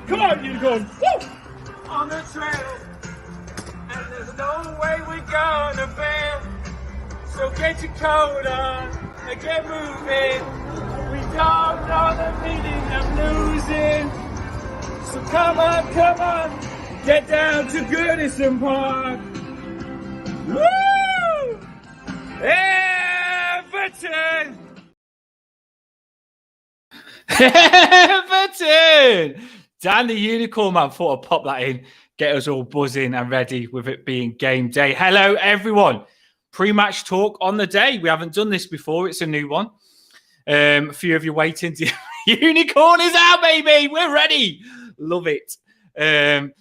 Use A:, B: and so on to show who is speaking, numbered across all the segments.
A: Come on, unicorn. Woo! On the trail, and there's no way we're gonna fail. So get your coat on and get moving. We don't know the meaning of losing. So come on, get down to Goodison Park. Woo! Everton! Everton! Dan the Unicorn Man thought I'd pop that in, get us all buzzing and ready with it being game day. Hello, everyone. Pre-match talk on the day. We haven't done this before. It's a new one. A few of you waiting. Unicorn is out, baby. We're ready. Love it. I've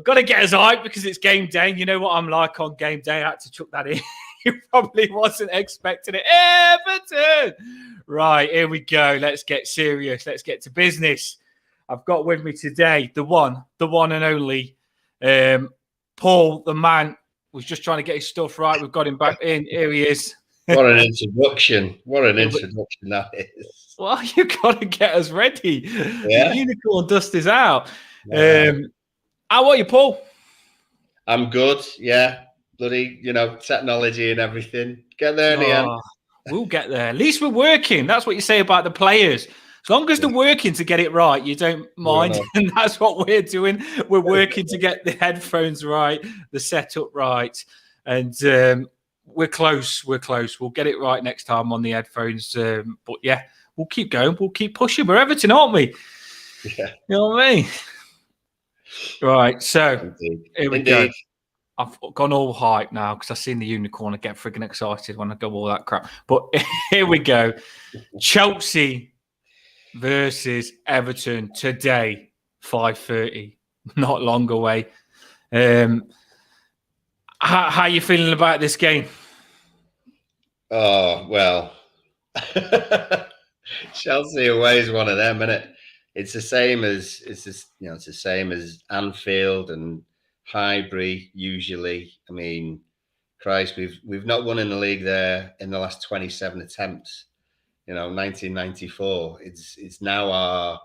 A: got to get us hyped because it's game day. You know what I'm like on game day. I had to chuck that in. You probably wasn't expecting it. Everton! Right, here we go. Let's get serious. Let's get to business. I've got with me today the one and only Paul, the man. Was just trying to get his stuff right. We've got him back in. Here he is.
B: What an introduction. What an introduction that is.
A: Well, you've got to get us ready.
B: Yeah.
A: The unicorn dust is out. How are you, Paul?
B: I'm good. Yeah. Bloody, technology and everything. Get there in the end.
A: We'll get there. At least we're working. That's what you say about the players. As long as they're working to get it right, you don't mind. And that's what we're doing. We're working to get the headphones right, the setup right. And we're close. We're close. We'll get it right next time on the headphones. But yeah, we'll keep going. We'll keep pushing. We're Everton, aren't we?
B: Yeah.
A: You know what I mean? Right. So here we go. I've gone all hype now because I've seen the unicorn. I get frigging excited when I go all that crap. But here we go. Chelsea versus Everton today, 5:30. Not long away. How are you feeling about this game?
B: Oh, well. Chelsea away is one of them, isn't it? It's the same as it's the same as Anfield and Highbury usually. I mean, Christ, we've not won in the league there in the last 27 attempts. 1994. It's now our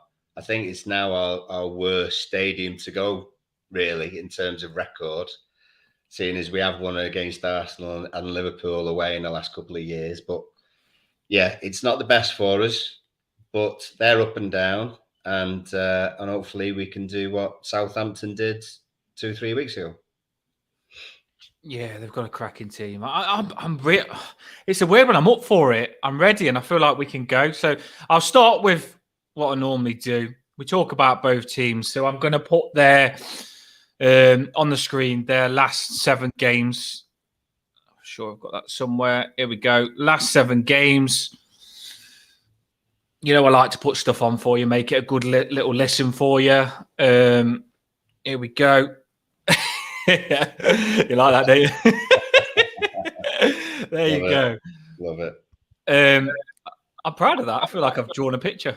B: worst stadium to go, really, in terms of record, seeing as we have won against Arsenal and Liverpool away in the last couple of years. But yeah, it's not the best for us, but they're up and down, and hopefully we can do what Southampton did 2-3 weeks ago.
A: Yeah, they've got a cracking team. It's a weird one. I'm up for it. I'm ready, and I feel like we can go. So I'll start with what I normally do. We talk about both teams. So I'm going to put their on the screen their last 7 games. I'm sure I've got that somewhere. Here we go. Last 7 games. I like to put stuff on for you, make it a good little listen for you. Here we go. You like that, don't you? There you go.
B: Love it.
A: I'm proud of that. I feel like I've drawn a picture.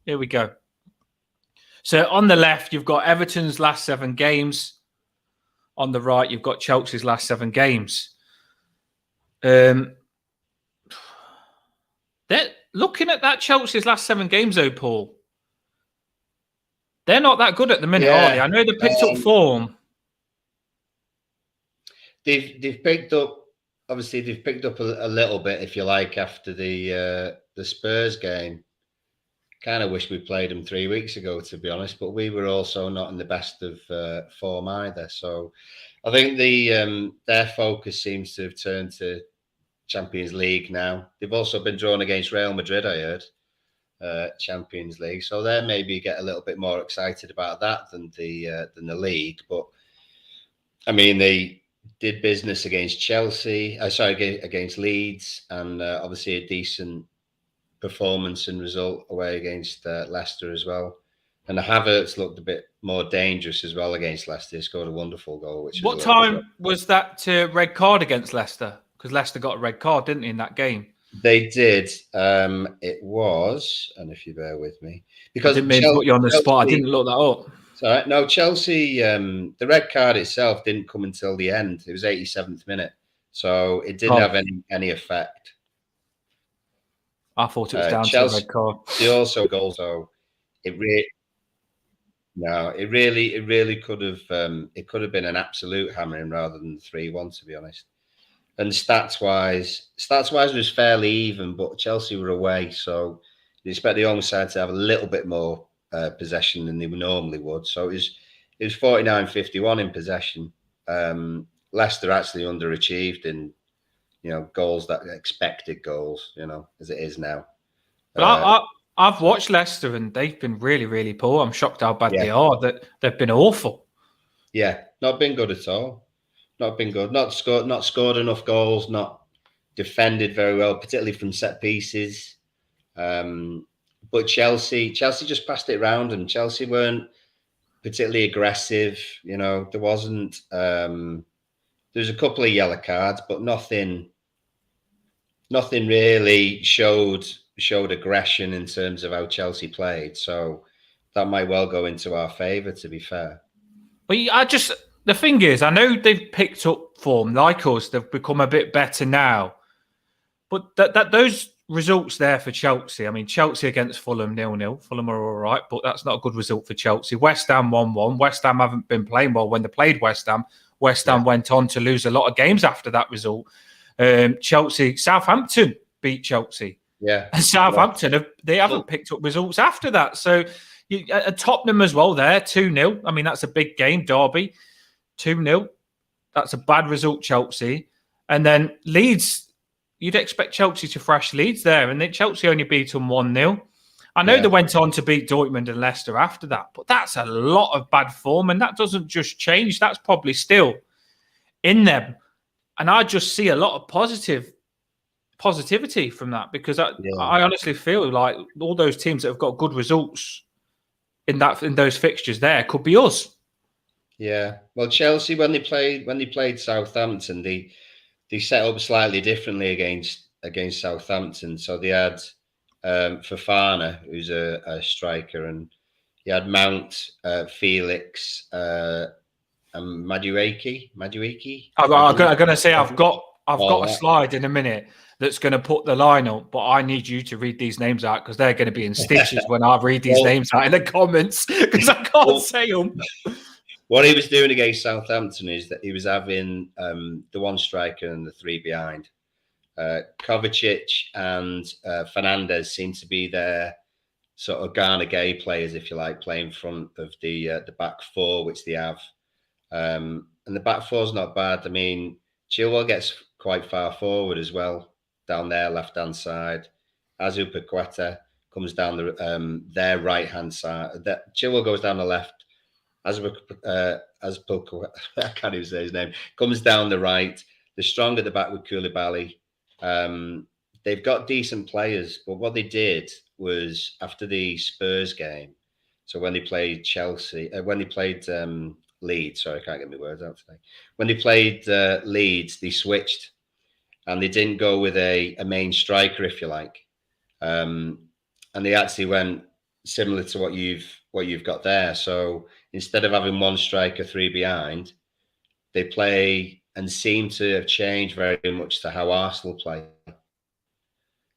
A: Here we go. So on the left, you've got Everton's last 7 games. On the right, you've got Chelsea's last 7 games. They're looking at that Chelsea's last 7 games, though, Paul. They're not that good at the minute, are they? I know they picked up form.
B: They've picked up. Obviously, they've picked up a little bit, if you like, after the Spurs game. Kind of wish we played them 3 weeks ago, to be honest. But we were also not in the best of form either. So I think their focus seems to have turned to Champions League now. They've also been drawn against Real Madrid, I heard. Champions League, so they maybe get a little bit more excited about that than the league. But I mean, they did business against Chelsea. Against Leeds, and obviously a decent performance and result away against Leicester as well. And the Havertz looked a bit more dangerous as well against Leicester. He scored a wonderful goal.
A: What time was that red card against Leicester? Because Leicester got a red card, didn't they, in that game?
B: They did. It was, and if you bear with me, because
A: I didn't mean to put you on the spot. I didn't look that up.
B: Sorry, no, Chelsea. The red card itself didn't come until the end. It was 87th minute, so it didn't have any effect.
A: I thought it was down to the red card.
B: They also goal, so it really. No, it really could have. It could have been an absolute hammering rather than 3-1, to be honest. And stats-wise, it was fairly even, but Chelsea were away, so you expect the home side to have a little bit more possession than they normally would. So it was 49-51 in possession. Leicester actually underachieved in goals, that expected goals, as it is now.
A: But I've watched Leicester and they've been really, really poor. I'm shocked how bad they are. That they've been awful.
B: Yeah, not been good at all. Not been good. Not scored enough goals. Not defended very well, particularly from set pieces. But Chelsea just passed it around, and Chelsea weren't particularly aggressive. There wasn't. There's a couple of yellow cards, but nothing really showed aggression in terms of how Chelsea played. So that might well go into our favour, to be fair.
A: But the thing is, I know they've picked up form like us. They've become a bit better now. But that those results there for Chelsea. I mean, Chelsea against Fulham 0-0. Fulham are all right, but that's not a good result for Chelsea. West Ham 1-1. West Ham haven't been playing well when they played West Ham. West Ham went on to lose a lot of games after that result. Southampton beat Chelsea.
B: Yeah.
A: And Southampton, they haven't picked up results after that. So Tottenham as well there, 2-0. I mean, that's a big game, Derby. 2-0. That's a bad result, Chelsea. And then Leeds, you'd expect Chelsea to thrash Leeds there. And then Chelsea only beat them 1-0. I know they went on to beat Dortmund and Leicester after that, but that's a lot of bad form. And that doesn't just change. That's probably still in them. And I just see a lot of positivity from that, because I honestly feel like all those teams that have got good results in those fixtures there could be us.
B: Yeah. Well, Chelsea, when they played Southampton, they set up slightly differently against Southampton. So they had Fofana, who's a striker, and he had Mount, Felix, and Madueke.
A: I'm going to say I've got a slide in a minute that's going to put the line up, but I need you to read these names out because they're going to be in stitches when I read these names out in the comments, because I can't say them.
B: What he was doing against Southampton is that he was having the one striker and the three behind. Kovacic and Fernandez seem to be their sort of Ghana Gay players, if you like, playing in front of the back four, which they have. And the back four's not bad. I mean, Chilwell gets quite far forward as well, down their left-hand side. Azpilicueta comes down their right-hand side. Chilwell goes down the left. Azpilicueta, I can't even say his name, comes down the right. They're strong at the back with Koulibaly. They've got decent players, but what they did was, after the Spurs game, so when they played Leeds, sorry, I can't get my words out today. When they played Leeds, they switched, and they didn't go with a main striker, if you like. And they actually went similar to what you've got there. So instead of having one striker, three behind, they play and seem to have changed very much to how Arsenal play.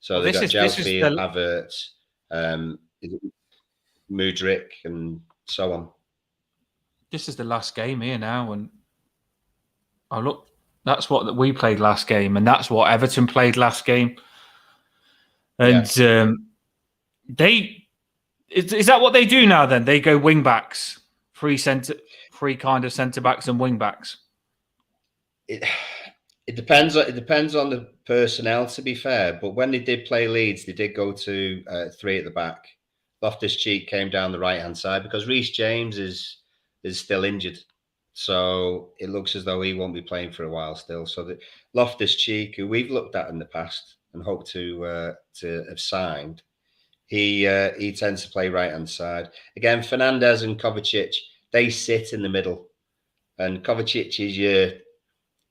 B: So they've got Chelsea, Havertz, Mudryk, and so on.
A: This is the last game here now, and look, that's what we played last game, and that's what Everton played last game. And is that what they do now? Then they go wing backs, three kind of centre backs and wing backs.
B: It depends. It depends on the personnel, to be fair. But when they did play Leeds, they did go to three at the back. Loftus-Cheek came down the right-hand side because Reece James is still injured. So it looks as though he won't be playing for a while still. So the Loftus-Cheek, who we've looked at in the past and hope to have signed, he tends to play right-hand side. Again, Fernandez and Kovacic, they sit in the middle. And Kovacic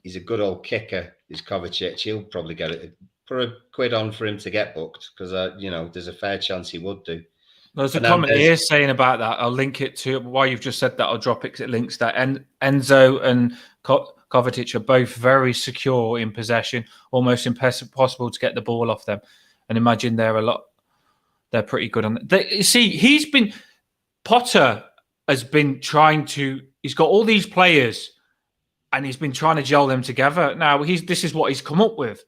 B: he's a good old kicker, is Kovacic. He'll probably get it. Put a quid on for him to get booked, because there's a fair chance he would do.
A: There's a comment here saying about that. I'll link it to why you've just said that. I'll drop it. It links that. And Enzo and Kovacic are both very secure in possession, almost impossible to get the ball off them. And imagine they're pretty good on it. You see, Potter has been he's got all these players and he's been trying to gel them together. Now, this is what he's come up with.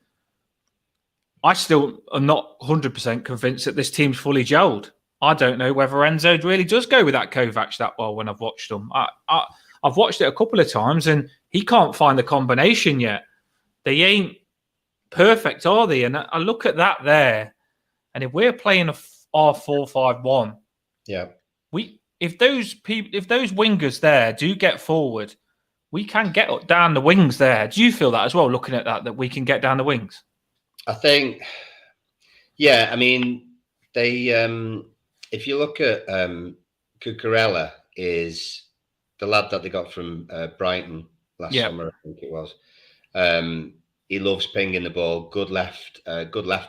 A: I still am not 100% convinced that this team's fully gelled. I don't know whether Enzo really does go with that Kovac that well when I've watched him. I've watched it a couple of times and he can't find the combination yet. They ain't perfect, are they? And I look at that there, and if we're playing our 4-5-1, if those wingers there do get forward, we can get down the wings there. Do you feel that as well, looking at that we can get down the wings?
B: I think, yeah, I mean, they, if you look at Cucurella, is the lad that they got from Brighton last summer, I think it was. He loves pinging the ball. Good left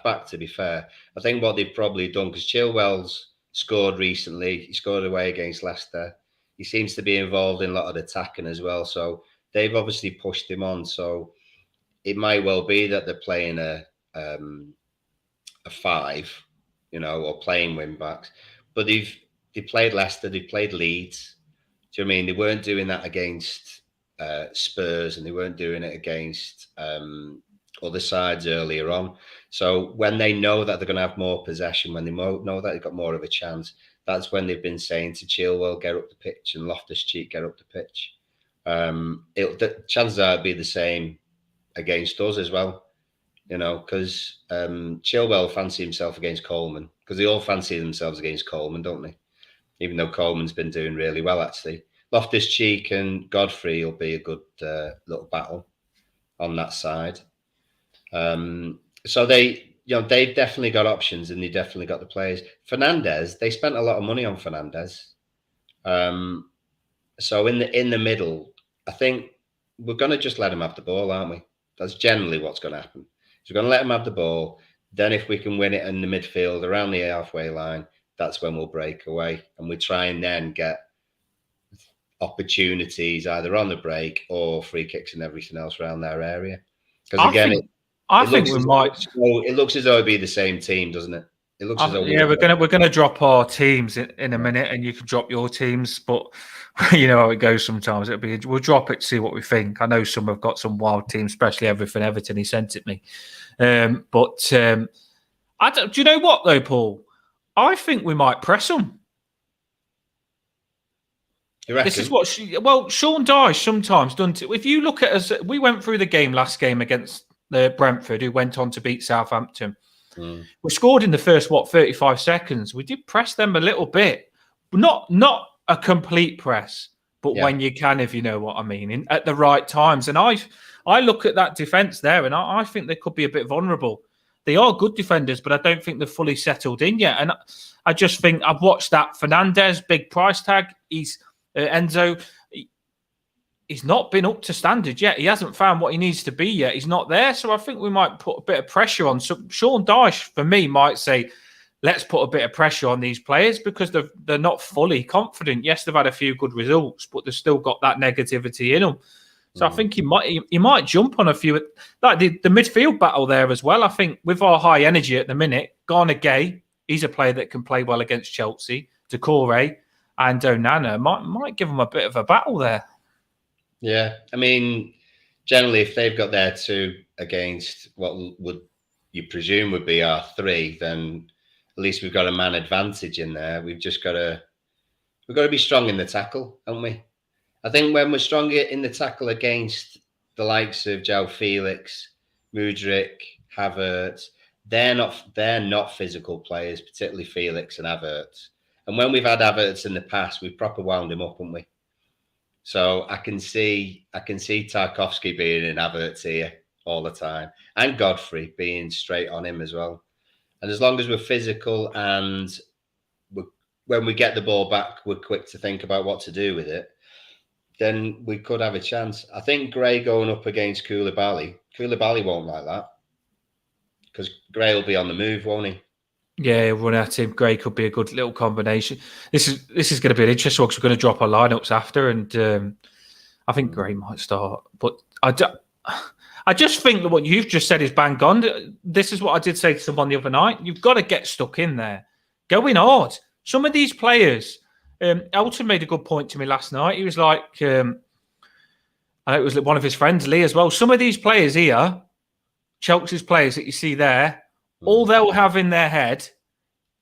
B: back, to be fair. I think what they've probably done, because Chilwell's scored recently, he scored away against Leicester. He seems to be involved in a lot of attacking as well. So they've obviously pushed him on. So it might well be that they're playing a 5, or playing wing backs. But they played Leicester, they played Leeds. Do you know what I mean? They weren't doing that against Spurs, and they weren't doing it against other sides earlier on. So when they know that they're going to have more possession, when they know that they've got more of a chance, that's when they've been saying to Chilwell, get up the pitch, and Loftus-Cheek, get up the pitch. The chances are it'd be the same against us as well, because Chilwell fancy himself against Coleman, because they all fancy themselves against Coleman, don't they? Even though Coleman's been doing really well, actually. Loftus-Cheek and Godfrey will be a good little battle on that side. So they've definitely got options, and they definitely got the players. Fernandes, they spent a lot of money on Fernandes. So in the middle, I think we're going to just let him have the ball, aren't we? That's generally what's going to happen. So we're going to let him have the ball. Then if we can win it in the midfield around the halfway line, that's when we'll break away. And we try and then get opportunities either on the break or free kicks and everything else around their area. Because again, it looks as though it'd be the same team, doesn't it? It looks as though
A: we're gonna drop our teams in a minute, and you can drop your teams, but you know how it goes sometimes. We'll drop it to see what we think. I know some have got some wild teams, especially everything Everton. He sent it me, do you know what though, Paul? I think we might press them. This is what Sean Dyche sometimes done. If you look at us, we went through the last game against the Brentford, who went on to beat Southampton. We scored in the first 35 seconds. We did press them a little bit, not a complete press, but when you can, if you know what I mean, at the right times. And I look at that defense there, and I think they could be a bit vulnerable. They are good defenders, but I don't think they're fully settled in yet. And I just think I've watched that Fernandes big price tag. Enzo, he's not been up to standard yet. He hasn't found what he needs to be yet. He's not there. So I think we might put a bit of pressure on. So Sean Dyche, for me, might say, let's put a bit of pressure on these players because they're not fully confident. Yes, they've had a few good results, but they've still got that negativity in them. So I think he might jump on a few, like the midfield battle there as well. I think with our high energy at the minute, Garner Gay, he's a player that can play well against Chelsea. Decore and Onana might give them a bit of a battle there.
B: Yeah, I mean, generally, if they've got their 2 against what would you presume would be our 3, then at least we've got a man advantage in there. We've got to be strong in the tackle, haven't we? I think when we're stronger in the tackle against the likes of João Felix, Mudryk, Havertz, they're not physical players, particularly Felix and Havertz. And when we've had Havertz in the past, we've proper wound him up, haven't we? So I can see Tarkowski being in Havertz here all the time, and Godfrey being straight on him as well. And as long as we're physical and when we get the ball back, we're quick to think about what to do with it, then we could have a chance. I think Gray going up against Koulibaly won't like that because Gray will be on the move, won't he?
A: Yeah, run at him. Gray could be a good little combination. This is going to be an interesting one because we're going to drop our lineups after, and I think Gray might start. But I just think that what you've just said is bang on. This is what I did say to someone the other night. You've got to get stuck in there, going hard. Some of these players Elton made a good point to me last night. He was like, I know it was one of his friends, Lee, as well. Some of these players here, Chelsea's players that you see there, all they'll have in their head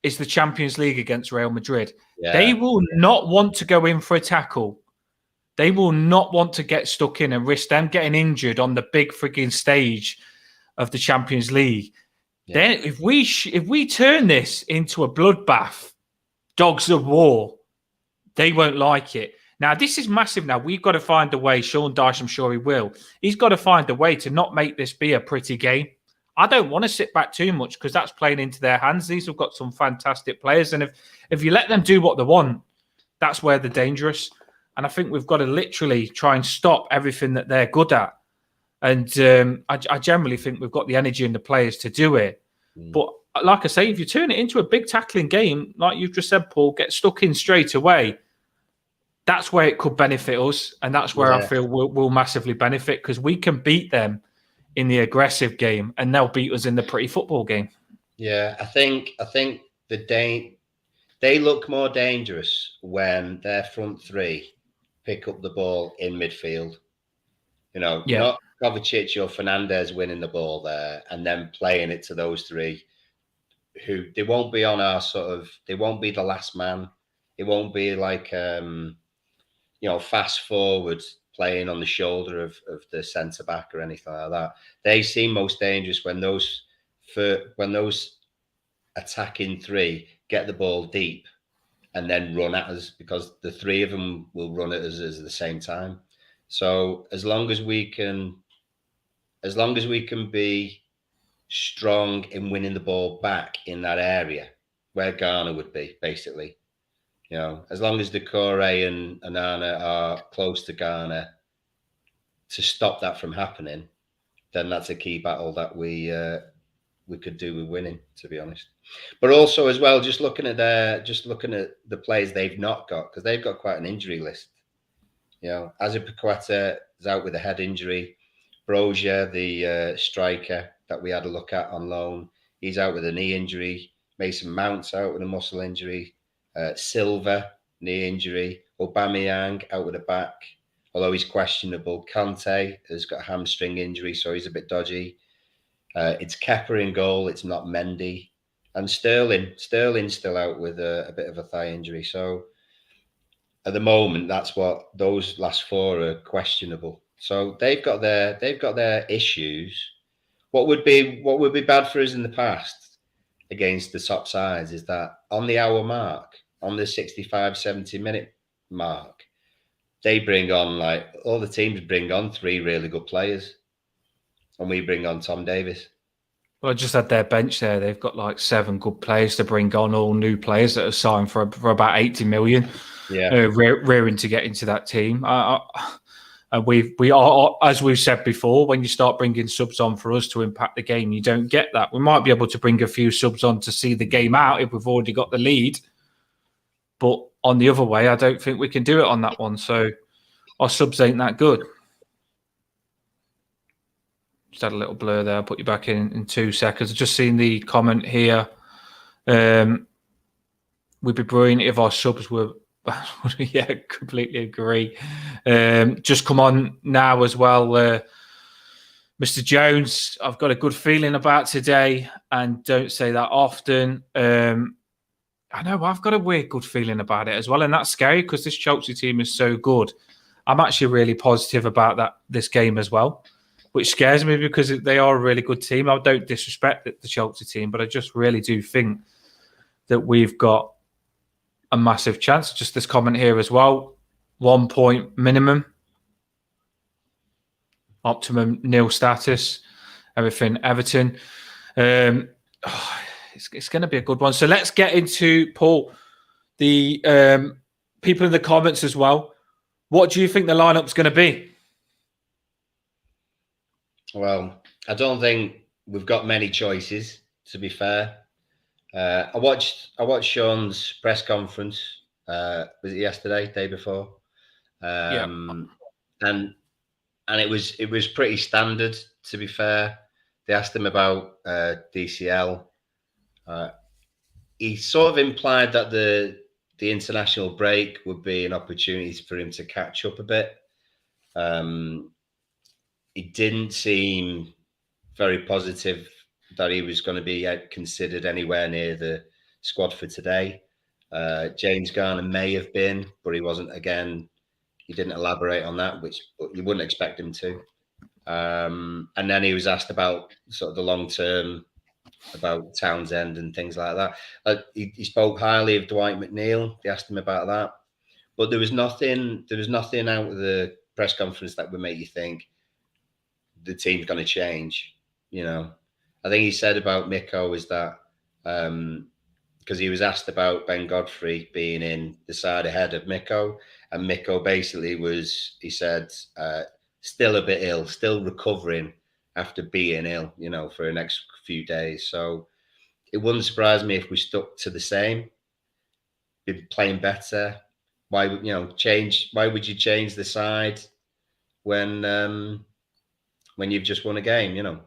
A: is the Champions League against Real Madrid.
B: Yeah.
A: They will not want to go in for a tackle. They will not want to get stuck in and risk them getting injured on the big frigging stage of the Champions League. Yeah. Then if we turn this into a bloodbath, dogs of war, they won't like it. Now, this is massive. Now, we've got to find a way. Sean Dyche, I'm sure he will. He's got to find a way to not make this be a pretty game. I don't want to sit back too much because that's playing into their hands. These have got some fantastic players. And if you let them do what they want, that's where they're dangerous. And I think we've got to literally try and stop everything that they're good at. And I generally think we've got the energy and the players to do it. But like I say, if you turn it into a big tackling game, like you've just said, Paul, get stuck in straight away, that's where it could benefit us. And that's where I feel we'll massively benefit because we can beat them in the aggressive game and they'll beat us in the pretty football game.
B: Yeah, I think they look more dangerous when their front three pick up the ball in midfield. You know, not Kovacic or Fernandez winning the ball there and then playing it to those three who they won't be on our they won't be the last man. It won't be like, fast forward playing on the shoulder of the centre back or anything like that. They seem most dangerous when those attacking three get the ball deep and then run at us because the three of them will run at us at the same time. So as long as we can be strong in winning the ball back in that area where Ghana would be, basically. As long as Decore and Anana are close to Ghana to stop that from happening, then that's a key battle that we could do with winning, to be honest. But also as well, just looking at the players they've not got, because they've got quite an injury list. Azpilicueta is out with a head injury. Brozier, the striker that we had a look at on loan, he's out with a knee injury. Mason Mount's out with a muscle injury. Silva, knee injury. Aubameyang out with a back, although he's questionable. Kante has got a hamstring injury, so he's a bit dodgy. It's Kepa in goal. It's not Mendy. And Sterling's still out with a bit of a thigh injury. So at the moment, that's what those last four are questionable. So they've got their issues. What would be bad for us in the past against the top sides is that on the hour mark, on the 65, 70 minute mark, they bring on all the teams bring on three really good players, and we bring on Tom Davies.
A: Well, I just had their bench there. They've got 7 good players to bring on, all new players that are signed for about 80 million.
B: Yeah,
A: rearing to get into that team. And we are, as we've said before, when you start bringing subs on for us to impact the game, you don't get that. We might be able to bring a few subs on to see the game out if we've already got the lead. But on the other way, I don't think we can do it on that one. So our subs ain't that good. Just had a little blur there. I'll put you back in 2 seconds. I've just seen the comment here. We'd be brilliant if our subs were... Yeah, completely agree. Just come on now as well. Mr. Jones, I've got a good feeling about today and don't say that often. I know I've got a weird good feeling about it as well. And that's scary because this Chelsea team is so good. I'm actually really positive about this game as well, which scares me because they are a really good team. I don't disrespect the Chelsea team, but I just really do think that we've got a massive chance. Just this comment here as well. 1 point minimum. Optimum nil status. Everything Everton. It's going to be a good one. So let's get into, Paul, the people in the comments as well. What do you think the lineup's going to be?
B: Well, I don't think we've got many choices, to be fair. I watched Sean's press conference. Was it yesterday, day before? And it was pretty standard, to be fair. They asked him about DCL. He sort of implied that the the international break would be an opportunity for him to catch up a bit. It didn't seem very positive that he was going to be considered anywhere near the squad for today. James Garner may have been, but he wasn't. Again, he didn't elaborate on that, but you wouldn't expect him to. And then he was asked about sort of the long term, about Townsend and things like that. He spoke highly of Dwight McNeil. They asked him about that, but there was nothing. There was nothing out of the press conference that would make you think the team's going to change. You know, I think he said about Miko is that because he was asked about Ben Godfrey being in the side ahead of Miko, and Miko basically was, he said, still a bit ill, still recovering after being ill, you know, for the next few days. So it wouldn't surprise me if we stuck to the same, be playing better. Why would change? Why would you change the side when you've just won a game? You know.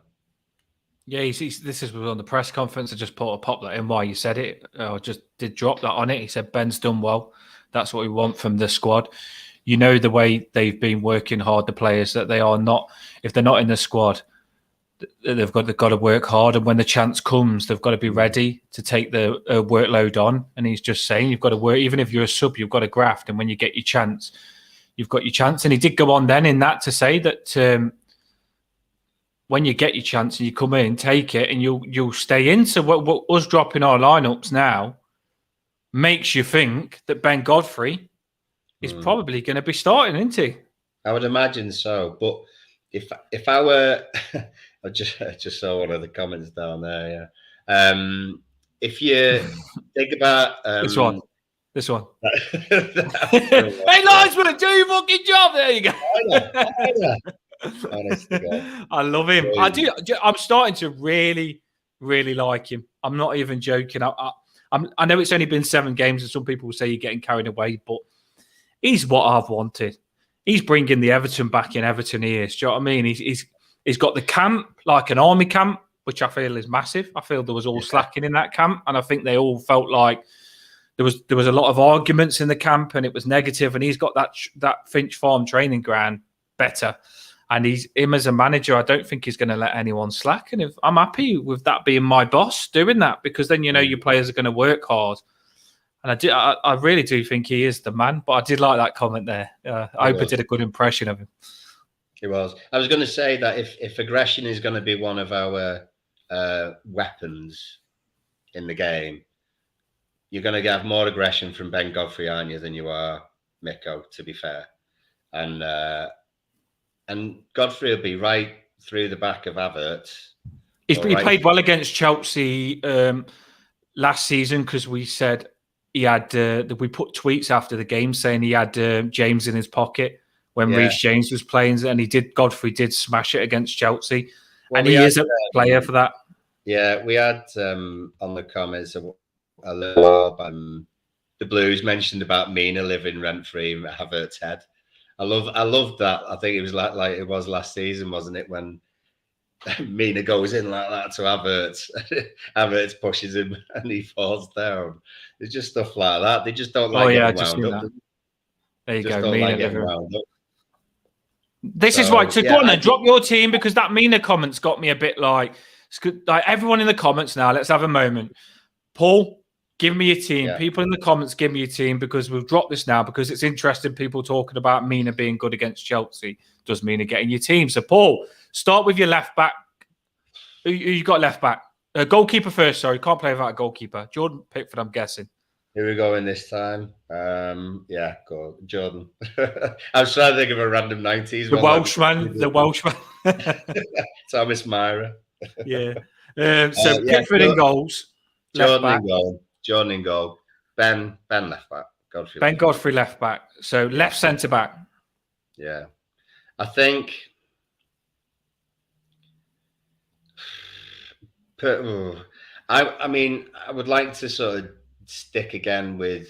A: Yeah, this is on the press conference. I just pop that in while you said it. I just did drop that on it. He said Ben's done well. That's what we want from the squad. You know the way they've been working hard, the players, that they are not, if they're not in the squad, they've got to work hard. And when the chance comes, they've got to be ready to take the workload on. And he's just saying, you've got to work. Even if you're a sub, you've got to graft. And when you get your chance, you've got your chance. And he did go on then in that to say that when you get your chance and you come in, take it, and you'll stay in. So what us dropping our lineups now makes you think that Ben Godfrey is probably going to be starting, isn't he?
B: I would imagine so. But if I were, I just saw one of the comments down there. Yeah. If you think about
A: this one. Hey, Linesman, do your fucking job. There you go. I love him. I do. I'm starting to really, really like him. I'm not even joking. I know it's only been 7 games, and some people will say you're getting carried away, but he's what I've wanted. He's bringing the Everton back in Everton ears. Do you know what I mean? He's got the camp, like an army camp, which I feel is massive. I feel there was all slacking in that camp, and I think they all felt like there was a lot of arguments in the camp, and it was negative. And he's got that Finch Farm training ground better. And him as a manager, I don't think he's going to let anyone slack. And if I'm happy with that being my boss doing that, because then your players are going to work hard. And I really do think he is the man. But I did like that comment there. I hope I did a good impression of him.
B: He was. I was going to say that if aggression is going to be one of our weapons in the game, you're going to have more aggression from Ben Godfrey, aren't you, than you are Miko, to be fair. And Godfrey will be right through the back of Havertz.
A: He played well against Chelsea last season, because we said he had. We put tweets after the game saying he had James in his pocket when Reece James was playing, and Godfrey did smash it against Chelsea, and he is a player for that.
B: Yeah, we had on the comments a little the Blues mentioned about Mina living rent free in Havertz's head. I love that. I think it was like it was last season, wasn't it, when Mina goes in like that to Havertz. Havertz pushes him and he falls down. It's just stuff like that. They just don't like getting wound up.
A: There you go.
B: Don't like getting wound up.
A: This is right. So go on then, drop your team, because that Mina comments got me a bit like everyone in the comments now. Let's have a moment. Paul, give me your team. Yeah. People in the comments, give me your team, because we've dropped this now because it's interesting. People talking about Mina being good against Chelsea. Does Mina getting your team? So, Paul, start with your left back. Who you got left back? Goalkeeper first, sorry. Can't play without a goalkeeper. Jordan Pickford, I'm guessing.
B: Here we go in this time. Yeah, go Jordan. I was trying to think of a random 90s.
A: The Welshman.
B: Thomas Myra.
A: Yeah. Pickford in goals.
B: Jordan in goal. Ben left back.
A: Godfrey left back. So left centre back.
B: Yeah. I think I mean, I would like to sort of stick again with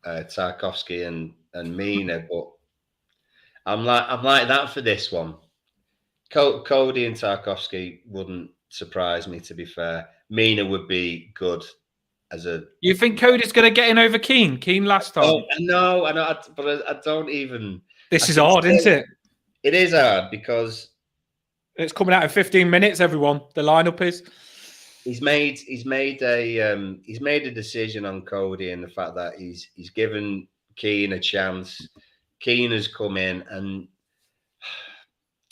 B: Tarkowski and Mina, but I'm like that for this one. Cody and Tarkowski wouldn't surprise me, to be fair. Mina would be good as a.
A: You think Cody's going to get in over Keane? Keane last time.
B: Oh, I know, but I don't even.
A: This is hard, isn't it?
B: It is hard because
A: it's coming out in 15 minutes. Everyone, the lineup is.
B: He's made a decision on Cody and the fact that he's given Keane a chance. Keane has come in and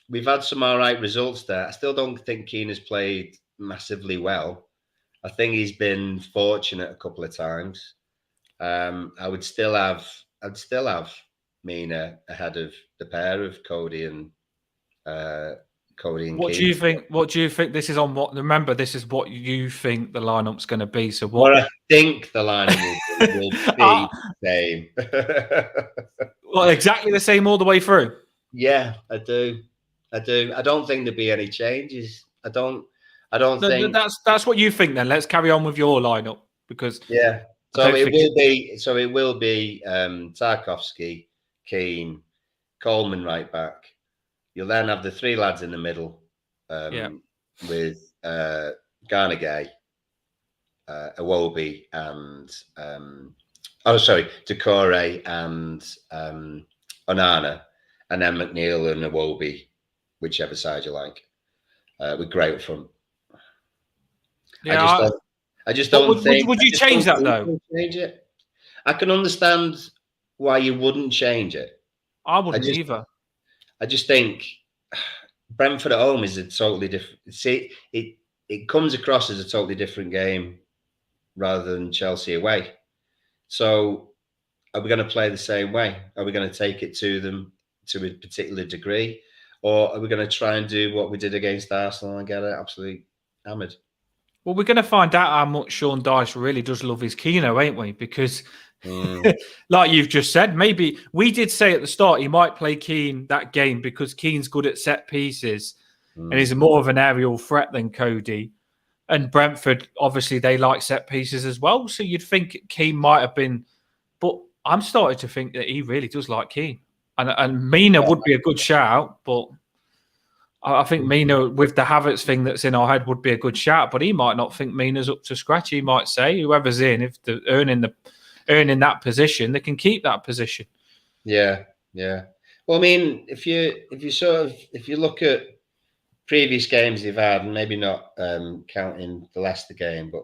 B: we've had some all right results there. I still don't think Keane has played massively well. I think he's been fortunate a couple of times. I'd still have Mina ahead of the pair of Cody and
A: what
B: Keane.
A: do you think? What do you think? This is on what? Remember, this is what you think the lineup's going to be. So
B: what I think the lineup will be the same.
A: Well, exactly the same all the way through.
B: Yeah, I do. I don't think there'll be any changes. I don't think
A: that's what you think. Then let's carry on with your lineup because
B: yeah. So it will be Tarkowski, Keane, Coleman right back. You'll then have the three lads in the middle with Garnegay, Iwobi, and Decore and Onana, and then McNeil and Iwobi, whichever side you like, with Gray up front.
A: Yeah,
B: I just don't think.
A: Would you change that though?
B: Change it. I can understand why you wouldn't change it.
A: I wouldn't either.
B: I just think Brentford at home is a totally different. See, it comes across as a totally different game rather than Chelsea away. So, are we going to play the same way? Are we going to take it to them to a particular degree, or are we going to try and do what we did against Arsenal and get it absolutely hammered?
A: Well, we're going to find out how much Sean Dyche really does love his Keno, ain't we? Because, like you've just said, maybe we did say at the start he might play Keane that game because Keane's good at set pieces and he's more of an aerial threat than Cody. And Brentford, obviously, they like set pieces as well. So you'd think Keane might have been, but I'm starting to think that he really does like Keane. And Mina would be a good shout, but I think Mina, with the Havertz thing that's in our head, would be a good shout, but he might not think Mina's up to scratch. He might say, whoever's in, if they're earning that position, they can keep that position.
B: Yeah. Well, I mean, if you look at previous games they've had, and maybe not counting the Leicester game, but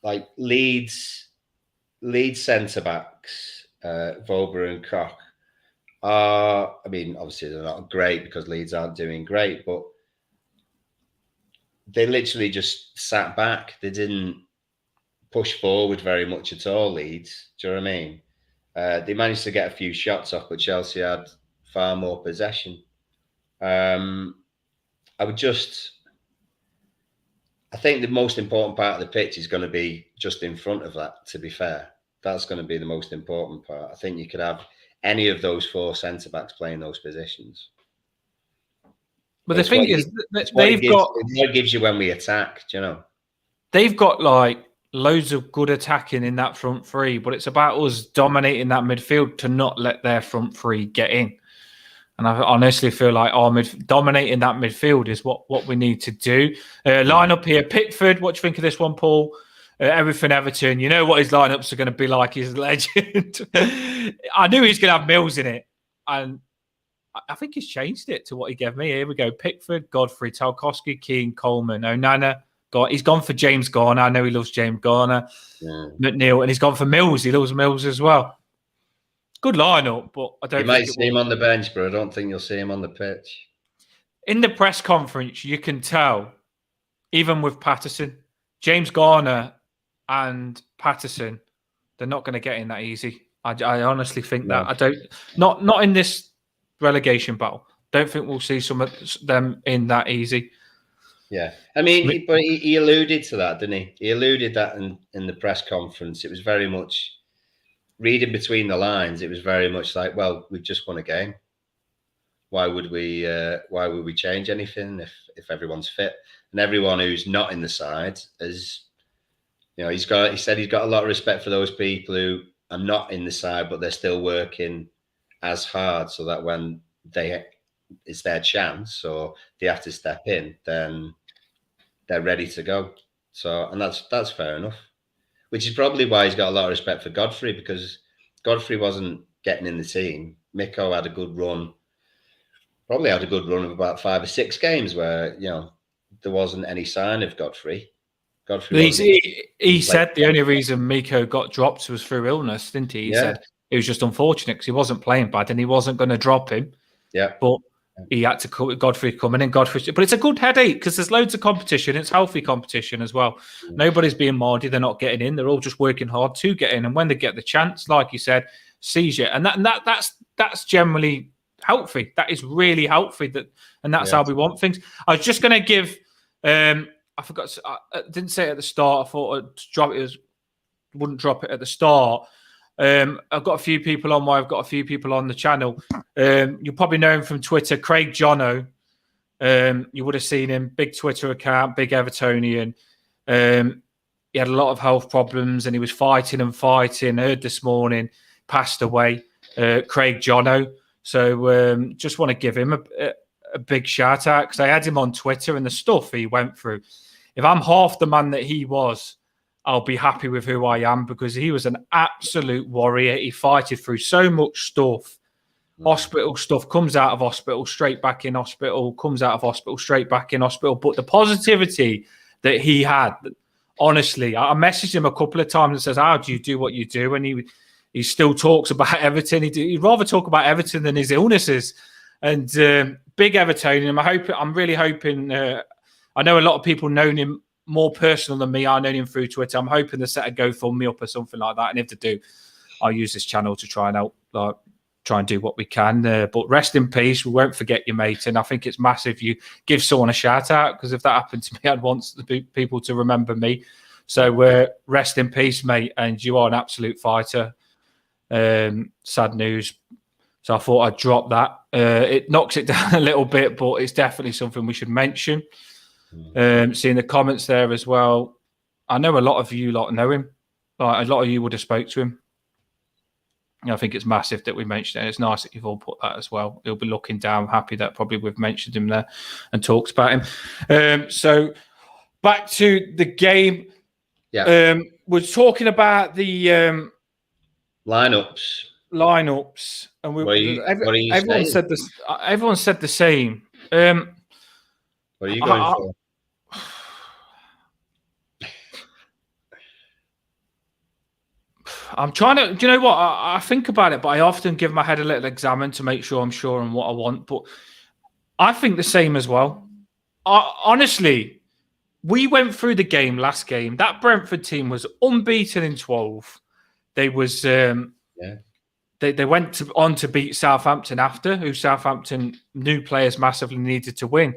B: like Leeds centre backs, Vobra and Koch. I mean, obviously they're not great because Leeds aren't doing great, but they literally just sat back. They didn't push forward very much at all, Leeds. Do you know what I mean? They managed to get a few shots off, but Chelsea had far more possession. I think the most important part of the pitch is going to be just in front of that, to be fair. That's going to be the most important part. I think you could have any of those four centre-backs playing those positions.
A: But the thing is,
B: what gives you when we attack, do you know?
A: They've got like loads of good attacking in that front three, but it's about us dominating that midfield to not let their front three get in. And I honestly feel like dominating that midfield is what we need to do. Line up here, Pickford. What do you think of this one, Paul? Everything Everton. You know what his lineups are going to be like. He's a legend. I knew he's going to have Mills in it. And I think he's changed it to what he gave me. Here we go. Pickford, Godfrey, Tarkowski, Keane, Coleman, Onana. He's gone for James Garner. I know he loves James Garner. McNeil. And he's gone for Mills. He loves Mills as well. Good lineup, but I don't.
B: You might see him on the bench, but I don't think you'll see him on the pitch.
A: In the press conference, you can tell, even with Patterson, James Garner and Patterson, they're not going to get in that easy. I honestly think that. I don't. Not in this relegation battle. Don't think we'll see some of them in that easy.
B: Yeah, I mean, but he alluded to that, didn't he? He alluded that in the press conference. It was very much. Reading between the lines, it was very much like, well, we've just won a game. Why would we change anything if everyone's fit? And everyone who's not in the side is, he said he's got a lot of respect for those people who are not in the side, but they're still working as hard so that when it's their chance or they have to step in, then they're ready to go. So, and that's fair enough. which is probably why he's got a lot of respect for Godfrey, because Godfrey wasn't getting in the team. Miko had a good run, probably had a good run of about 5 or 6 games where, there wasn't any sign of Godfrey.
A: He said the only reason Miko got dropped was through illness, didn't he? He said it was just unfortunate because he wasn't playing bad and he wasn't going to drop him.
B: Yeah.
A: But he had to call Godfrey coming in. But it's a good headache because there's loads of competition. It's healthy competition as well. Nobody's being mardy. They're not getting in. They're all just working hard to get in. And when they get the chance, like you said, seize it. And that's generally healthy. That is really healthy. And that's how we want things. I was just going to give. I forgot. I didn't say it at the start. I thought I'd drop it. Wouldn't drop it at the start. I've got a few people on. I've got a few people on the channel. You'll probably know him from Twitter, Craig Jono. You would have seen him. Big Twitter account, big Evertonian. He had a lot of health problems, and he was fighting. Heard this morning, passed away. Craig Jono. So just want to give him a big shout out because I had him on Twitter and the stuff he went through. If I'm half the man that he was, I'll be happy with who I am because he was an absolute warrior. He fighted through so much stuff. Hospital stuff, comes out of hospital, straight back in hospital, comes out of hospital, straight back in hospital. But the positivity that he had, honestly, I messaged him a couple of times and says, how do you do what you do? And he still talks about Everton. He'd rather talk about Everton than his illnesses. And big Evertonian. I'm really hoping. I know a lot of people know him more personal than me. I know him through Twitter. I'm hoping to set a GoFundMe up or something like that. And if they do, I'll use this channel to try and help, try and do what we can. But rest in peace. We won't forget you, mate. And I think it's massive you give someone a shout out because if that happened to me, I'd want people to remember me. So rest in peace, mate. And you are an absolute fighter. Sad news. So I thought I'd drop that. It knocks it down a little bit, but it's definitely something we should mention. Seeing the comments there as well. I know a lot of you lot know him. A lot of you would have spoke to him. I think it's massive that we mentioned it. It's nice that you've all put that as well. He'll be looking down, happy that probably we've mentioned him there and talked about him. So back to the game.
B: Yeah.
A: We're talking about the
B: lineups,
A: and
B: everyone
A: said this. Everyone said the same.
B: What are you going for?
A: I'm trying to. Do you know what? I think about it, but I often give my head a little examine to make sure I'm sure on what I want. But I think the same as well. Honestly, we went through the game last game. That Brentford team was unbeaten in 12. They was They went on to beat Southampton after, who Southampton new players massively needed to win.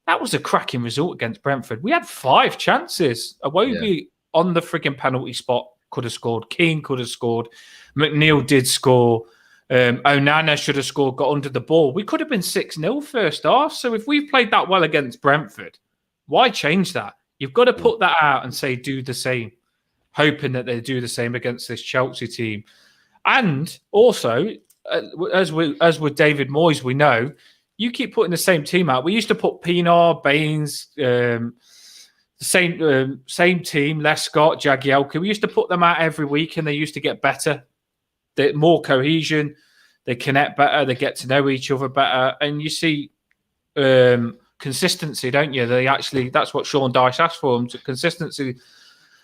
A: That was a cracking result against Brentford. We had 5 chances. Iwobi on the frigging penalty spot could have scored. Keane could have scored. McNeil did score. Onana should have scored, got under the ball. We could have been 6-0 first half. So if we've played that well against Brentford, why change that? You've got to put that out and say, do the same, hoping that they do the same against this Chelsea team. And also, as with David Moyes, we know, you keep putting the same team out. We used to put Pienaar, Baines, the same team, Lescott, Jagielka. We used to put them out every week and they used to get better. They're more cohesion. They connect better. They get to know each other better. And you see consistency, don't you? That's what Sean Dyche asked for them, consistency.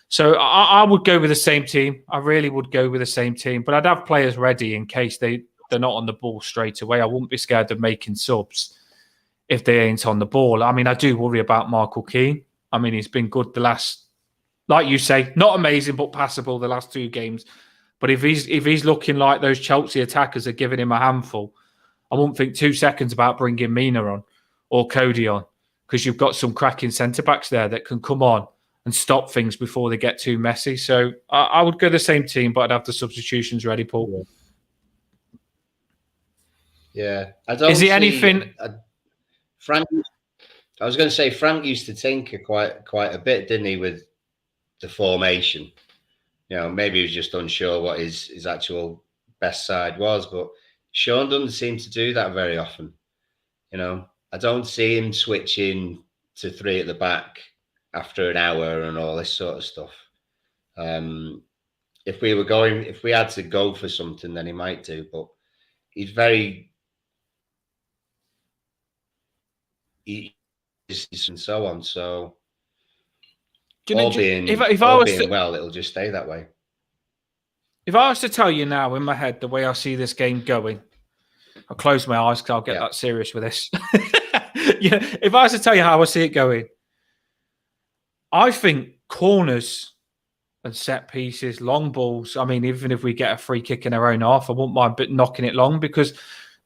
A: So I would go with the same team. I really would go with the same team. But I'd have players ready in case they're not on the ball straight away. I wouldn't be scared of making subs if they ain't on the ball. I mean, I do worry about Michael Keane. I mean, he's been good the last, like you say, not amazing, but passable the last 2 games. But if he's looking like those Chelsea attackers are giving him a handful, I wouldn't think 2 seconds about bringing Mina on or Cody on because you've got some cracking centre-backs there that can come on and stop things before they get too messy. So I would go the same team, but I'd have the substitutions ready, Paul.
B: Yeah.
A: Is he anything...
B: Frank... I was going to say Frank used to tinker quite a bit, didn't he, with the formation? You know, maybe he was just unsure what his actual best side was, but Sean doesn't seem to do that very often. You know, I don't see him switching to 3 at the back after an hour and all this sort of stuff. If we had to go for something, then he might do. But he's very, and so on. So, being well, it'll just stay that way.
A: If I was to tell you now in my head the way I see this game going, I'll close my eyes because I'll get that serious with this. If I was to tell you how I see it going, I think corners and set pieces, long balls. I mean, even if we get a free kick in our own half, I wouldn't mind knocking it long because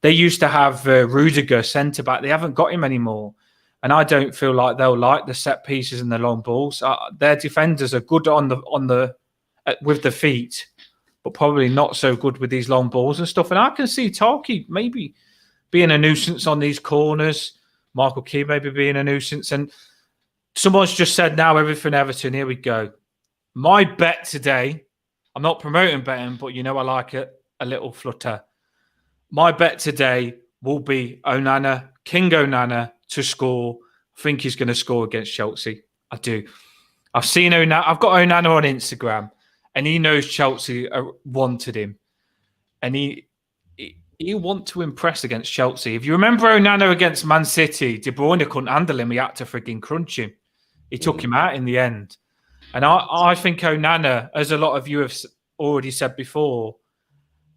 A: they used to have Rudiger centre back. They haven't got him anymore. And I don't feel like they'll like the set pieces and the long balls. Their defenders are good with the feet, but probably not so good with these long balls and stuff. And I can see Tarky maybe being a nuisance on these corners. Michael Key maybe being a nuisance. And someone's just said now everything Everton. Here we go. My bet today, I'm not promoting betting, but I like a little flutter. My bet today will be King Onana to score. I think he's going to score against Chelsea. I do. I've seen Onana. I've got Onana on Instagram, and he knows Chelsea wanted him. And he want to impress against Chelsea. If you remember Onana against Man City, De Bruyne couldn't handle him. He had to freaking crunch him. He took him out in the end. And I think Onana, as a lot of you have already said before,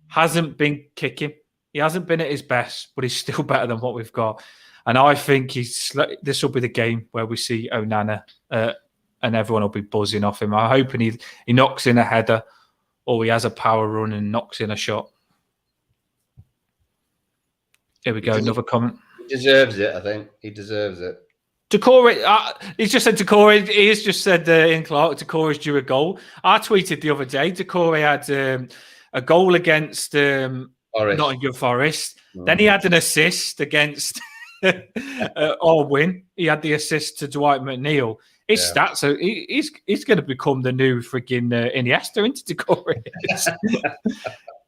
A: hasn't been kicking. He hasn't been at his best, but he's still better than what we've got. And I think this will be the game where we see Onana and everyone will be buzzing off him. I'm hoping he knocks in a header or he has a power run and knocks in a shot. Here we go, another comment.
B: He deserves it, I think. He deserves it.
A: Decore, he's just said Decore. He's just said in Clark, Decore is due a goal. I tweeted the other day, Decore had a goal against Nottingham Forest. Then he had an assist against our win. He had the assist to Dwight McNeil. His stats, so he's going to become the new freaking Iniesta into Decore.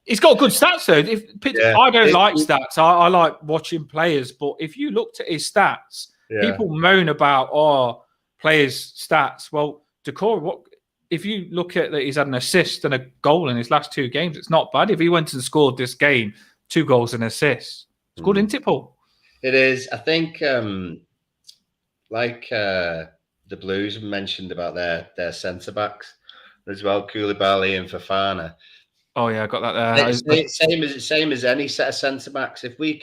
A: He's got good stats though. I don't like stats. I like watching players, but if you looked at his stats. People moan about players' stats. Well, Decore, if you look at that, he's had an assist and a goal in his last 2 games. It's not bad. If he went and scored this game, 2 goals and assists, it's good, isn't it, Paul?
B: It is. I think, the Blues mentioned about their centre backs as well, Koulibaly and Fofana.
A: Oh yeah, I got that there.
B: Same as any set of centre backs. If we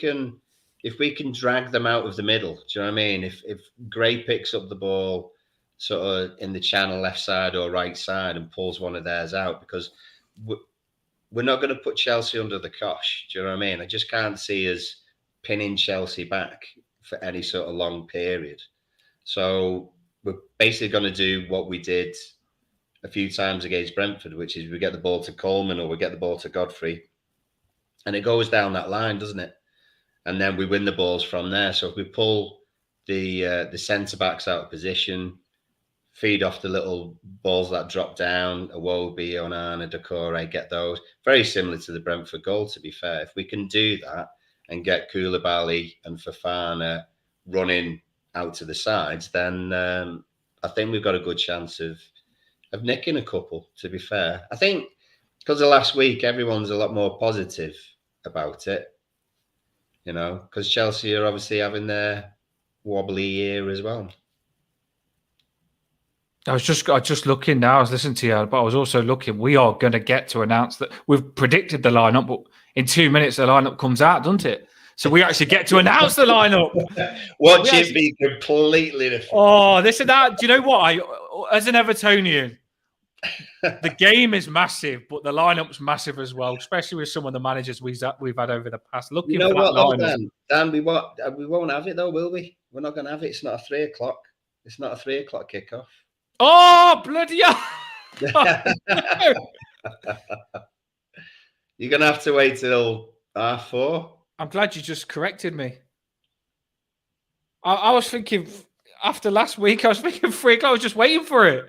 B: can drag them out of the middle, do you know what I mean? If Gray picks up the ball sort of in the channel left side or right side and pulls one of theirs out, because we're not going to put Chelsea under the cosh. Do you know what I mean? I just can't see us pinning Chelsea back for any sort of long period. So we're basically going to do what we did a few times against Brentford, which is we get the ball to Coleman or we get the ball to Godfrey, and it goes down that line, doesn't it? And then we win the balls from there. So if we pull the centre backs out of position, feed off the little balls that drop down, Iwobi, Onana, Decore, get those. Very similar to the Brentford goal, to be fair. If we can do that and get Koulibaly and Fofana running out to the sides, then I think we've got a good chance of nicking a couple, to be fair. I think because of last week, everyone's a lot more positive about it. Because Chelsea are obviously having their wobbly year as well.
A: I was just looking now. I was listening to you, but I was also looking. We are going to get to announce that we've predicted the lineup, but in 2 minutes the lineup comes out, doesn't it? So we actually get to announce the lineup.
B: Watch it be completely different.
A: Oh, this and that. Do you know what? As an Evertonian, the game is massive, but the lineup's massive as well, especially with some of the managers we've had over the past. Looking for that lineup.
B: Dan, we won't have it though, will we? We're not going to have it. It's not a 3 o'clock. It's not a 3 o'clock kickoff.
A: Oh, bloody hell!
B: You're going to have to wait till 4:30.
A: I'm glad you just corrected me. I was thinking after last week. I was thinking 3 o'clock. I was just waiting for it.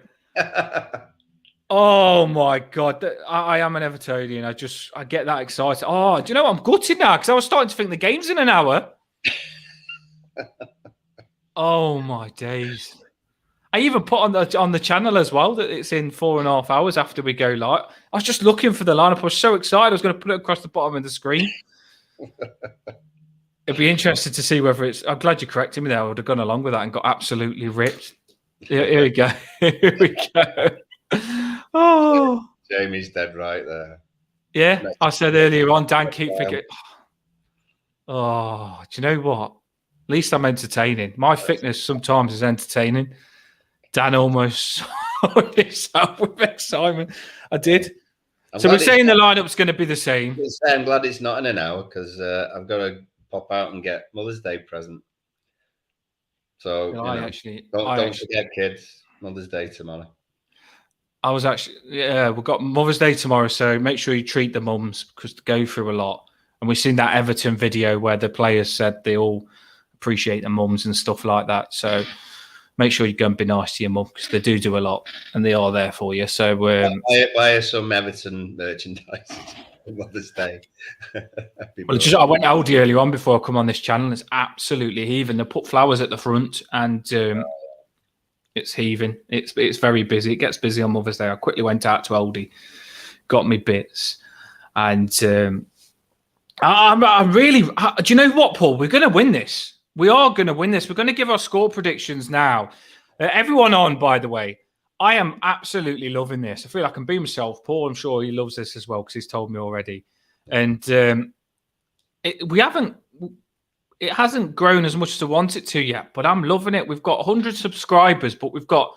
A: Oh my God. I am an Evertonian. I get that excited. Oh, do you know what? I'm gutted now because I was starting to think the game's in an hour. Oh my days. I even put on the channel as well that it's in 4.5 hours after we go live. I was just looking for the lineup. I was so excited. I was going to put it across the bottom of the screen. It'd be interesting to see whether it's. I'm glad you corrected me there. I would have gone along with that and got absolutely ripped. Here we go. Here we go. Oh,
B: Jamie's dead right there.
A: Yeah, I said earlier on, Dan, keep forgetting. Oh, do you know what? At least I'm entertaining. My fitness sometimes is entertaining. Dan almost saw himself with excitement. I did. So we're saying the lineup's going to be the same.
B: I'm glad it's not in an hour because I've got to pop out and get Mother's Day present. So don't forget, kids. Mother's Day tomorrow.
A: We've got Mother's Day tomorrow, so make sure you treat the mums because they go through a lot. And we've seen that Everton video where the players said they all appreciate the mums and stuff like that. So make sure you go and be nice to your mum because they do a lot and they are there for you. So
B: buy some Everton merchandise for Mother's Day.
A: I went Aldi earlier on before I come on this channel. It's absolutely heaving. They put flowers at the front and it's heaving. It's very busy. It gets busy on Mother's Day. I quickly went out to Aldi, got me bits, and I'm really. Do you know what, Paul? We're going to win this. We are going to win this. We're going to give our score predictions now. Everyone on, by the way, I am absolutely loving this. I feel I can be myself. Paul, I'm sure he loves this as well because he's told me already. And it hasn't grown as much as I want it to yet, but I'm loving it. We've got 100 subscribers, but we've got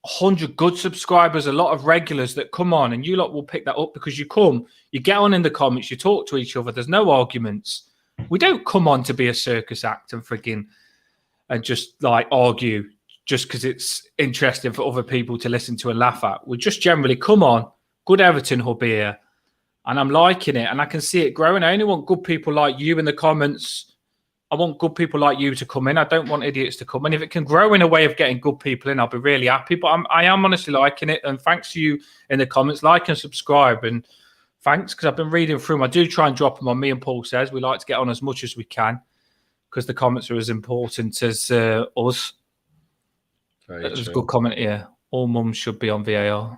A: 100 good subscribers, a lot of regulars that come on, and you lot will pick that up because you come, you get on in the comments, you talk to each other. There's no arguments. We don't come on to be a circus act and just like argue just because it's interesting for other people to listen to and laugh at. We just generally come on, good Everton hub here, and I'm liking it, and I can see it growing. I only want good people like you in the comments. I want good people like you to come in. I don't want idiots to come in. If it can grow in a way of getting good people in, I'll be really happy. But I am honestly liking it. And thanks to you in the comments. Like and subscribe. And thanks, because I've been reading through them. I do try and drop them on. Me and Paul says we like to get on as much as we can because the comments are as important as us. There's a good comment here. All mums should be on VAR.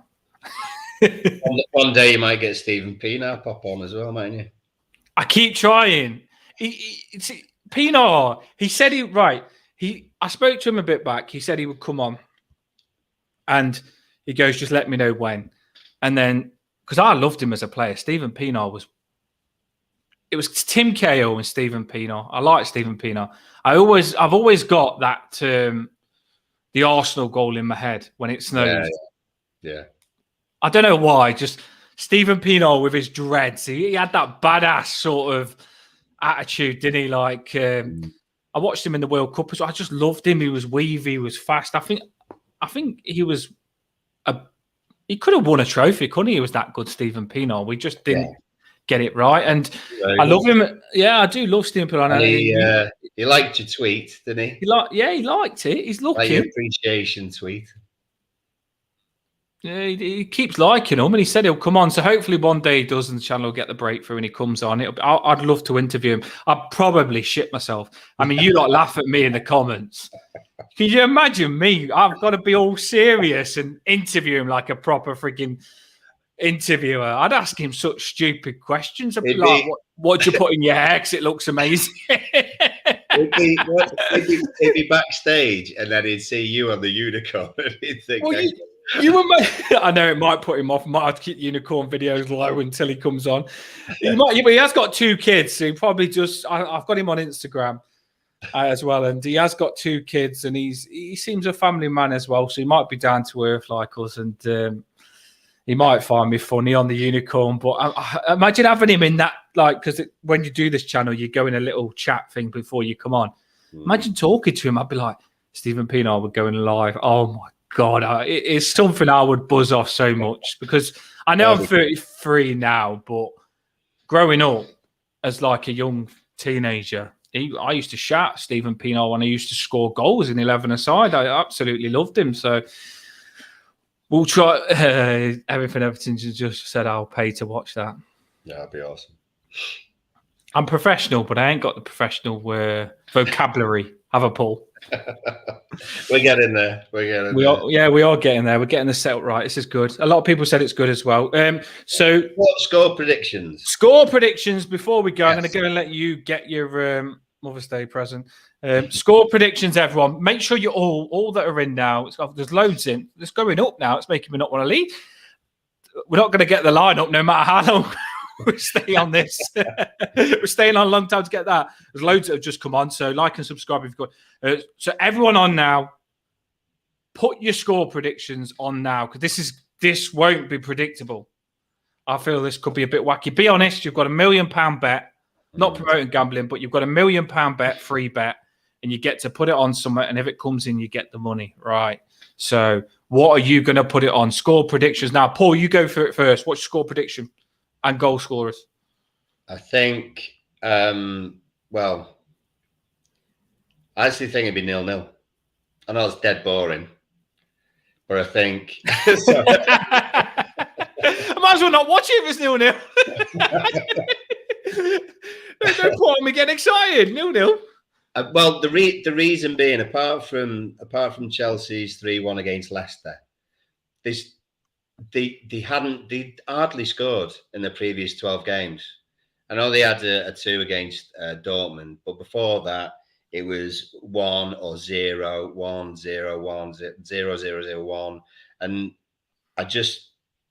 B: One day you might get Stephen Pienaar pop on as well, mightn't you?
A: I keep trying. Pienaar, he said I spoke to him a bit back. He said he would come on and he goes, just let me know when. And then, because I loved him as a player, Stephen Pienaar it was Tim Cahill and Stephen Pienaar. I like Stephen Pienaar. I've always got that, the Arsenal goal in my head when it snowed.
B: Yeah.
A: I don't know why, just Stephen Pienaar with his dreads. He had that badass sort of attitude, didn't he? Like I watched him in the World Cup, so I just loved him. He was weavy, he was fast. I think he was he could have won a trophy, couldn't he? He was that good, Stephen Pienaar. We just didn't get it right. And I love him. Yeah, I do love Stephen Pienaar.
B: And he liked your tweet, didn't he?
A: He liked it. He's looking.
B: Like your appreciation tweet.
A: Yeah, he keeps liking them, and he said he'll come on. So hopefully one day he does, and the channel will get the breakthrough, and he comes on. I'd love to interview him. I'd probably shit myself. I mean, you lot laugh at me in the comments. Can you imagine me? I've got to be all serious and interview him like a proper freaking interviewer. I'd ask him such stupid questions. I'd be like, "What'd you put in your hair? Because it looks amazing."
B: He'd be backstage, and then he'd see you on the unicorn, and he'd think.
A: I know it might put him off. Might have to keep unicorn videos low until he comes on. But he has got 2 kids, so he probably just. I've got him on Instagram as well, and he has got 2 kids, and he seems a family man as well. So he might be down to earth like us, and he might find me funny on the unicorn. But I imagine having him in that, like, because when you do this channel, you go in a little chat thing before you come on. Imagine talking to him. I'd be like, Stephen Pienaar would go in live. Oh my God, it's something I would buzz off so much because I know I'm 33 now, but growing up as like a young teenager, I used to shout Stephen Pienaar when I used to score goals in 11-a-side. I absolutely loved him. So we'll try. Everything Everton just said I'll pay to watch that.
B: Yeah, that'd be awesome.
A: I'm professional, but I ain't got the professional vocabulary. Have a pull.
B: We're getting there.
A: We are getting there. We're getting the setup right. This is good. A lot of people said it's good as well. So
B: what score predictions?
A: Score predictions before we go.
B: Yes.
A: I'm going to go and let you get your Mother's Day present. Score predictions, everyone. Make sure you're all that are in now. There's loads in. It's going up now. It's making me not want to leave. We're not going to get the line up no matter how long we stay on this. We're staying on a long time to get that. There's loads that have just come on. So like and subscribe if you've got. So everyone on now, put your score predictions on now because this won't be predictable. I feel this could be a bit wacky. Be honest, you've got £1 million bet, not promoting gambling, but you've got £1 million bet, free bet, and you get to put it on somewhere. And if it comes in, you get the money, right? So what are you going to put it on? Score predictions. Now, Paul, you go for it first. What's your score prediction and goal scorers?
B: I think, well, I actually think it'd be 0-0. I know it's dead boring, but I think...
A: I might as well not watch it if it's 0-0. Don't put me getting excited. 0-0.
B: Well, the reason being, apart from Chelsea's 3-1 against Leicester, they hardly scored in the previous 12 games. I know they had a 2 against Dortmund, but before that it was 1 or 0, 1, 0, 1, 0, 0, 0, 1, and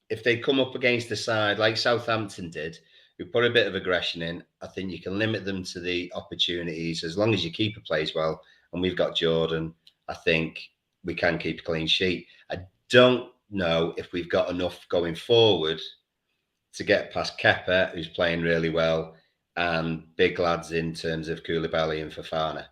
B: if they come up against a side like Southampton did, who put a bit of aggression in, I think you can limit them to the opportunities as long as your keeper plays well. And we've got Jordan. I think we can keep a clean sheet. I don't know if we've got enough going forward to get past Kepa, who's playing really well, and big lads in terms of Koulibaly and Fofana.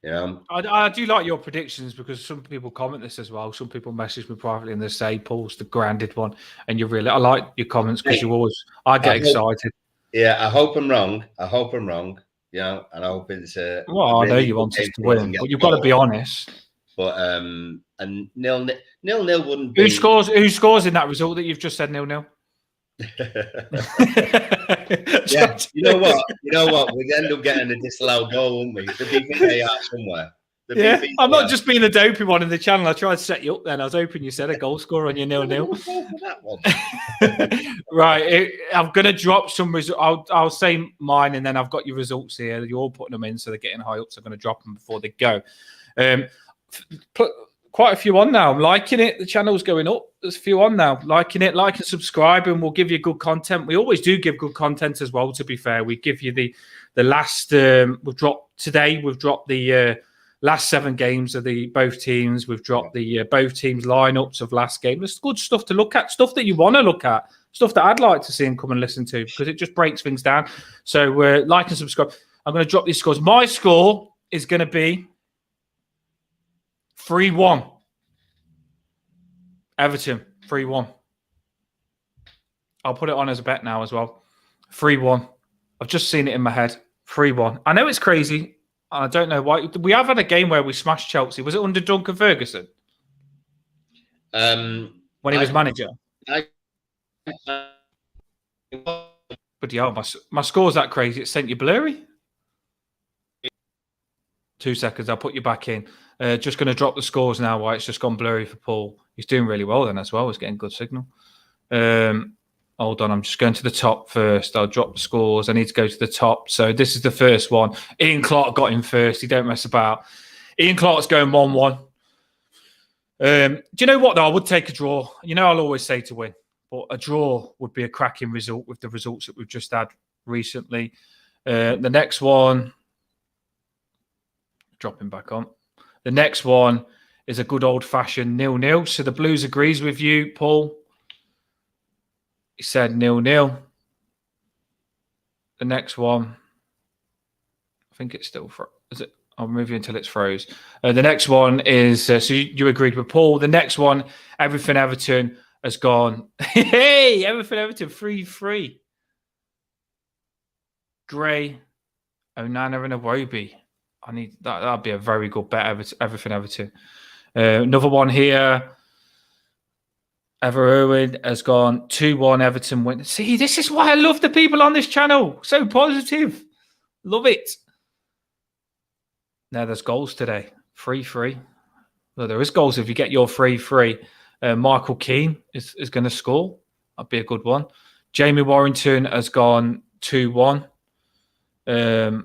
B: You know,
A: I do like your predictions because some people comment this as well. Some people message me privately and they say Paul's the grounded one, and I like your comments because I get excited.
B: Yeah, I hope I'm wrong. You know, and I hope it's
A: well, I know you want us to win, but you've got to be honest.
B: But and 0-0 wouldn't be.
A: Who scores in that result that you've just said 0-0?
B: Yeah, you know what? We'd end up getting a disallowed goal, wouldn't we? There'd be VAR somewhere.
A: I'm not just being the dopey one in the channel. I tried to set you up then. I was hoping you said a goal scorer on your 0-0. Right, I'm going to drop some results. I'll say mine, and then I've got your results here. You're all putting them in, so they're getting high up. So I'm going to drop them before they go. Put quite a few on now. I'm liking it. The channel's going up. There's a few on now. Liking it. Like and subscribe, and we'll give you good content. We always do give good content as well, to be fair. We give you the last... we've dropped the last 7 games of the both teams. We've dropped the both teams' lineups of last game. There's good stuff to look at, stuff that you want to look at, stuff that I'd like to see and come and listen to because it just breaks things down. So like and subscribe. I'm going to drop these scores. My score is going to be 3-1. Everton, 3-1. I'll put it on as a bet now as well. 3-1. I've just seen it in my head. 3-1. I know it's crazy. I don't know why. We have had a game where we smashed Chelsea. Was it under Duncan Ferguson? When he was manager? But yeah, my score's that crazy. It sent you blurry. 2 seconds. I'll put you back in. Just going to drop the scores now while it's just gone blurry for Paul. He's doing really well then as well. He's getting good signal. Hold on. I'm just going to the top first. I'll drop the scores. I need to go to the top. So this is the first one. Ian Clark got in first. He don't mess about. Ian Clark's going 1-1. Do you know what, though? I would take a draw. You know, I'll always say to win. But a draw would be a cracking result with the results that we've just had recently. The next one... Dropping back on. The next one is a good old-fashioned 0-0. So the Blues agrees with you, Paul. He said 0-0. The next one, I think it's still is it? I'll move you until it's froze. The next one is so you agreed with Paul. The next one, Everything Everton has gone. Hey, Everything Everton 3-3. Gray, Onana, and Iwobi. I need that. That'd be a very good bet. Everything Everton. Another one here. Ever Irwin has gone 2-1 Everton win. See, this is why I love the people on this channel. So positive. Love it. Now there's goals today. 3-3. Well, there is goals if you get your 3-3. Michael Keane is going to score. That'd be a good one. Jamie Warrington has gone 2-1. The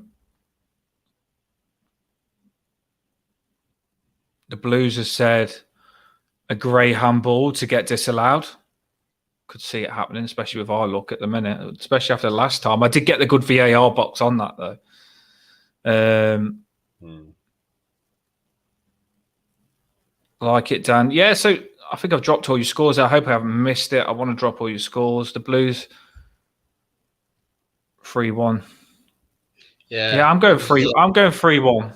A: Blues have said a grey handball to get disallowed. Could see it happening, especially with our luck at the minute, especially after the last time. I did get the good VAR box on that, though. Like it, Dan. Yeah, so I think I've dropped all your scores. I hope I haven't missed it. I want to drop all your scores. The Blues 3-1. Yeah, I'm going 3-1.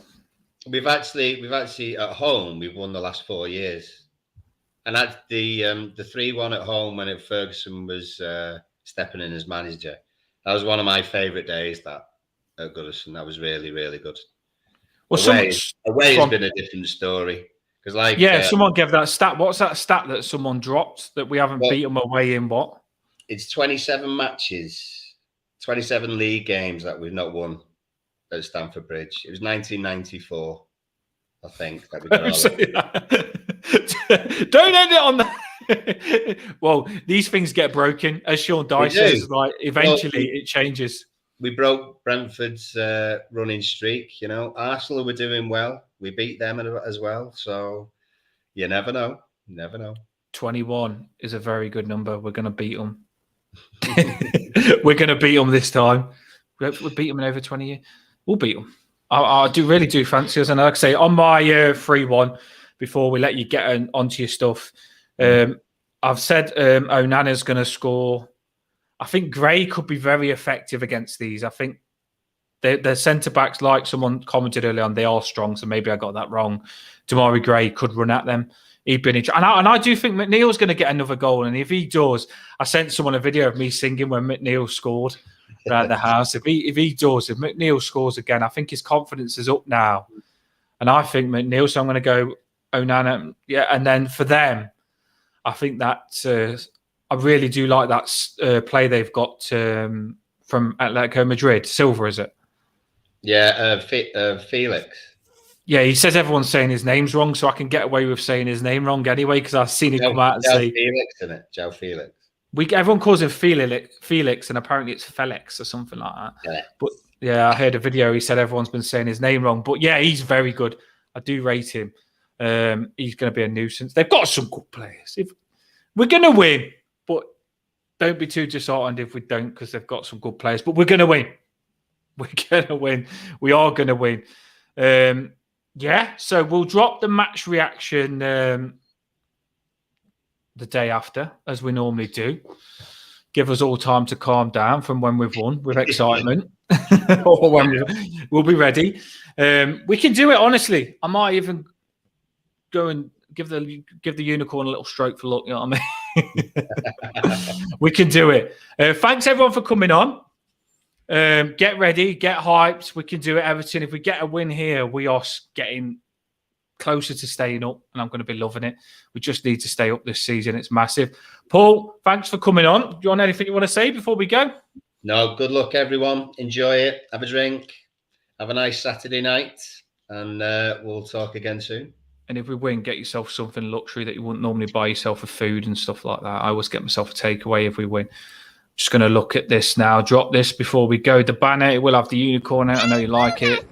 B: We've actually at home we've won the last 4 years, and that's the 3-1 at home when Ferguson was stepping in as manager. That was one of my favourite days. That at Goodison, that was really, really good. Well, away has been a different story.
A: Someone gave that stat. What's that stat that someone dropped that we haven't beat them away in? What?
B: It's 27 matches, 27 league games that we've not won at Stamford Bridge. It was 1994, I think. That we got
A: Don't end it on that. Well, these things get broken, as Sean Dyche says. Like eventually, it changes.
B: We broke Brentford's running streak. Arsenal were doing well. We beat them as well. So you never know.
A: 21 is a very good number. We're going to beat them. We're going to beat them this time. We'll beat them in over 20 years. We'll beat them. I really do fancy us. And like I say, on my 3-1, before we let you get onto your stuff, I've said Onana's going to score. I think Gray could be very effective against these. I think their centre-backs, like someone commented earlier on, they are strong, so maybe I got that wrong. Damari Gray could run at them. He'd been and I do think McNeil's going to get another goal, and if he does, I sent someone a video of me singing when McNeil scored around the house. If McNeil scores again, I think his confidence is up now. And I think McNeil, so I'm going to go Onana. Yeah, and then for them, I think that I really do like that play they've got from Atletico Madrid. Silva, is it?
B: Yeah, Felix.
A: Yeah, he says everyone's saying his name's wrong, so I can get away with saying his name wrong anyway because I've seen him come out and say
B: Felix, isn't it? Joe Felix.
A: Everyone calls him Felix, and apparently it's Felix or something like that. Yeah. But yeah, I heard a video. He said everyone's been saying his name wrong, but yeah, he's very good. I do rate him. He's going to be a nuisance. They've got some good players. We're going to win, but don't be too disheartened if we don't, because they've got some good players. But we're going to win. We're going to win. We are going to win. So we'll drop the match reaction the day after, as we normally do. Give us all time to calm down from when we've won with excitement. Or when we'll be ready. We can do it, honestly. I might even go and give the unicorn a little stroke for luck, you know what I mean? We can do it. Thanks, everyone, for coming on. Get ready, get hyped. We can do it, Everton. If we get a win here, we are getting closer to staying up, and I'm going to be loving it. We just need to stay up this season. It's massive. Paul, thanks for coming on. Do you want anything you want to say before we go?
B: No, good luck, everyone. Enjoy it. Have a drink. Have a nice Saturday night, and we'll talk again soon.
A: And if we win, get yourself something luxury that you wouldn't normally buy yourself for food and stuff like that. I always get myself a takeaway if we win. Just going to look at this now. Drop this before we go. The banner, it will have the unicorn out. I know you like it.